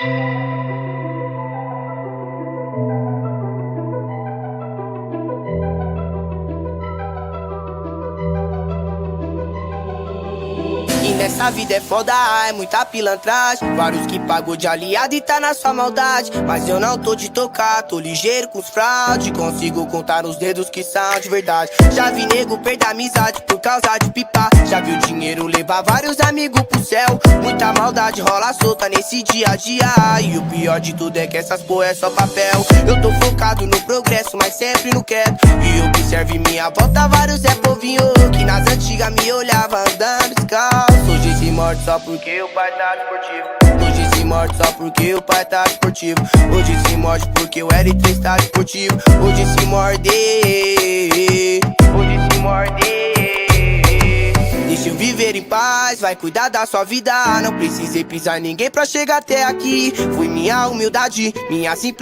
E nessa vida é foda, é muita pilantragem. Vários que pagou de aliado e tá na sua maldade. Mas eu não tô de tocar, tô ligeiro com os fraude. Consigo contar nos dedos que são de verdade. Já vi nego perder amizade por causa de pipa. Já vi o dinheiro levar vários amigos pro céu. Muita maldade rola solta nesse dia a dia. E o pior de tudo é que essas porra é só papel. Eu tô focado no progresso, mas sempre no quieto. E observe minha volta, vários é povinho que nas antigas me olhava andando descalço. Hoje se morde só porque o pai tá esportivo. Hoje se morde só porque o pai tá esportivo. Hoje se morde porque o L3 tá esportivo. Hoje se morde. Hoje se morde. Deixa eu viver em paz, vai cuidar da sua vida. Não precisei pisar em ninguém pra chegar até aqui. Foi minha humildade, minha simplicidade.